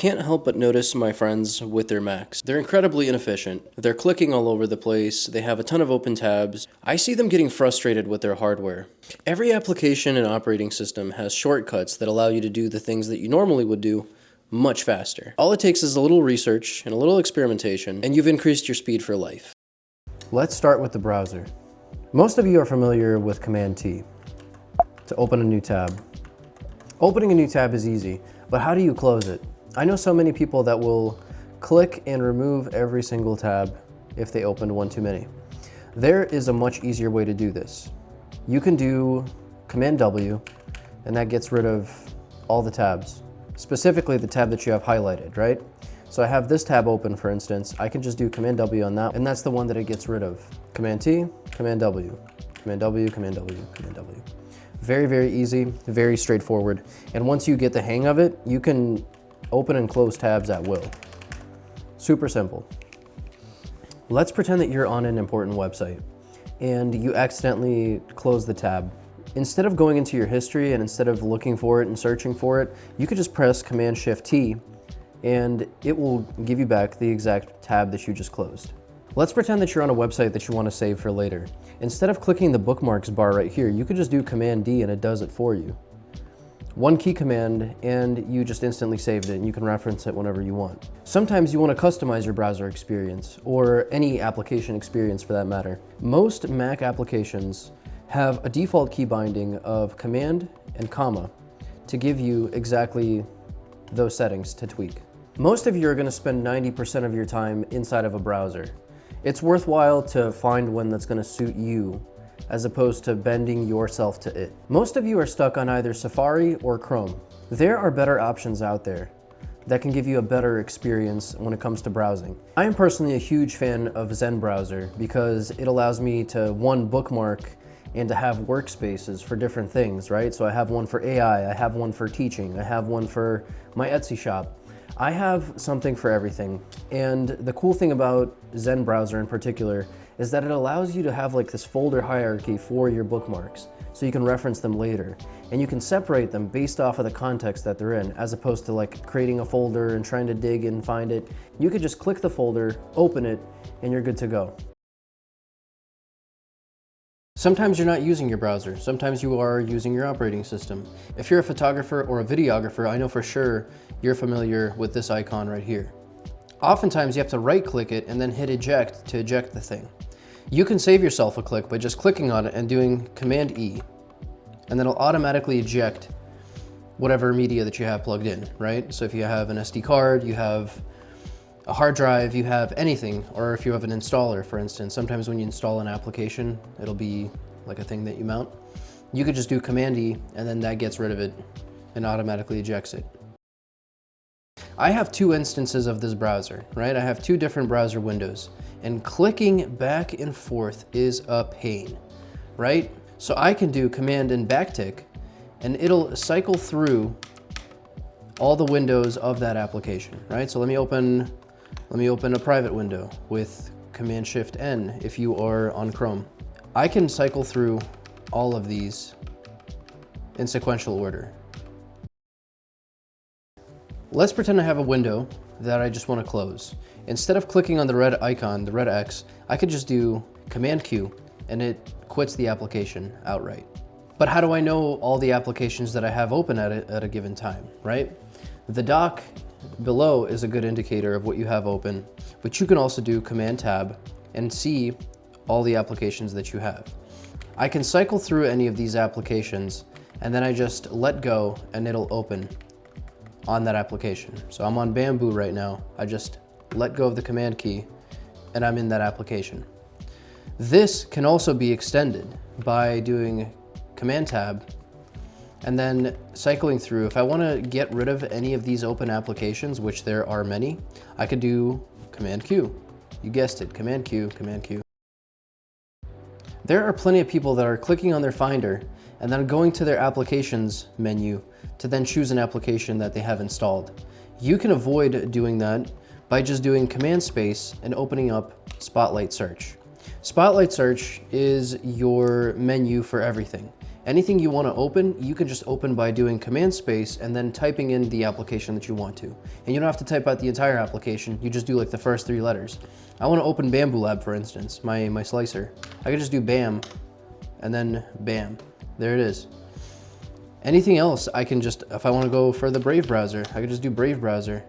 can't help but notice my friends with their Macs. They're incredibly inefficient. They're clicking all over the place. They have a ton of open tabs. I see them getting frustrated with their hardware. Every application and operating system has shortcuts that allow you to do the things that you normally would do much faster. All it takes is a little research and a little experimentation, and you've increased your speed for life. Let's start with the browser. Most of you are familiar with Command-T to open a new tab. Opening a new tab is easy, but how do you close it? I know so many people that will click and remove every single tab if they opened one too many. There is a much easier way to do this. You can do Command-W, and that gets rid of all the tabs, specifically the tab that you have highlighted, right? So I have this tab open, for instance. I can just do Command-W on that, and that's the one that it gets rid of. Command-T, Command-W, Command-W, Command-W, Command-W. Very, very easy, very straightforward. And once you get the hang of it, you can open and close tabs at will. Super simple. Let's pretend that you're on an important website and you accidentally close the tab. Instead of going into your history and instead of looking for it and searching for it, you could just press Command-Shift-T and it will give you back the exact tab that you just closed. Let's pretend that you're on a website that you want to save for later. Instead of clicking the bookmarks bar right here, you could just do Command-D and it does it for you. One key command and you just instantly saved it and you can reference it whenever you want. Sometimes you want to customize your browser experience or any application experience for that matter. Most Mac applications have a default key binding of Command and comma to give you exactly those settings to tweak. Most of you are going to spend 90% of your time inside of a browser. It's worthwhile to find one that's going to suit you as opposed to bending yourself to it. Most of you are stuck on either Safari or Chrome. There are better options out there that can give you a better experience when it comes to browsing. I am personally a huge fan of Zen browser because it allows me to, one, bookmark and to have workspaces for different things, right? So I have one for AI, I have one for teaching, I have one for my Etsy shop. I have something for everything. And the cool thing about Zen browser in particular is that it allows you to have like this folder hierarchy for your bookmarks so you can reference them later. And you can separate them based off of the context that they're in, as opposed to like creating a folder and trying to dig and find it. You could just click the folder, open it, and you're good to go. Sometimes you're not using your browser. Sometimes you are using your operating system. If you're a photographer or a videographer, I know for sure you're familiar with this icon right here. Oftentimes you have to right click it and then hit eject to eject the thing. You can save yourself a click by just clicking on it and doing Command-E, and then it'll automatically eject whatever media that you have plugged in, right? So if you have an SD card, you have a hard drive, you have anything, or if you have an installer, for instance, sometimes when you install an application, it'll be like a thing that you mount. You could just do Command-E and then that gets rid of it and automatically ejects it. I have two instances of this browser, right? I have two different browser windows and clicking back and forth is a pain, right? So I can do Command and backtick and it'll cycle through all the windows of that application, right? So let me open a private window with Command-Shift-N if you are on Chrome. I can cycle through all of these in sequential order. Let's pretend I have a window that I just want to close. Instead of clicking on the red icon, the red X, I could just do Command-Q and it quits the application outright. But how do I know all the applications that I have open at a given time, right? The dock below is a good indicator of what you have open, but you can also do Command-Tab and see all the applications that you have. I can cycle through any of these applications and then I just let go and it'll open on that application. So I'm on Bamboo right now. I just let go of the Command key and I'm in that application. This can also be extended by doing Command-Tab and then cycling through. If I want to get rid of any of these open applications, which there are many, I could do Command-Q. You guessed it, Command-Q, Command-Q. There are plenty of people that are clicking on their Finder and then going to their Applications menu to then choose an application that they have installed. You can avoid doing that by just doing Command-Space and opening up Spotlight Search. Spotlight Search is your menu for everything. Anything you want to open, you can just open by doing Command Space and then typing in the application that you want to. And you don't have to type out the entire application, you just do like the first 3 letters. I want to open Bamboo Lab, for instance, my slicer. I could just do BAM, and then BAM. There it is. Anything else, I can just, if I want to go for the Brave browser, I could just do Brave browser,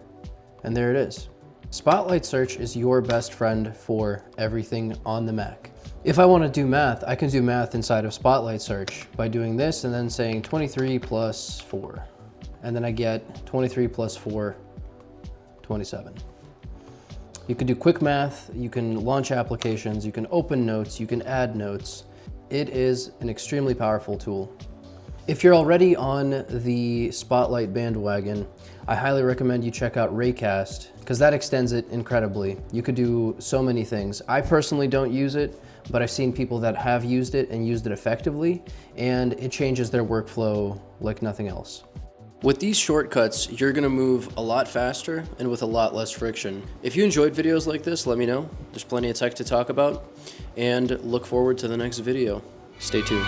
and there it is. Spotlight Search is your best friend for everything on the Mac. If I want to do math, I can do math inside of Spotlight Search by doing this and then saying 23 plus 4. And then I get 23 plus 4, 27. You can do quick math, you can launch applications, you can open notes, you can add notes. It is an extremely powerful tool. If you're already on the Spotlight bandwagon, I highly recommend you check out Raycast, because that extends it incredibly. You could do so many things. I personally don't use it, but I've seen people that have used it and used it effectively, and it changes their workflow like nothing else. With these shortcuts, you're gonna move a lot faster and with a lot less friction. If you enjoyed videos like this, let me know. There's plenty of tech to talk about, and look forward to the next video. Stay tuned.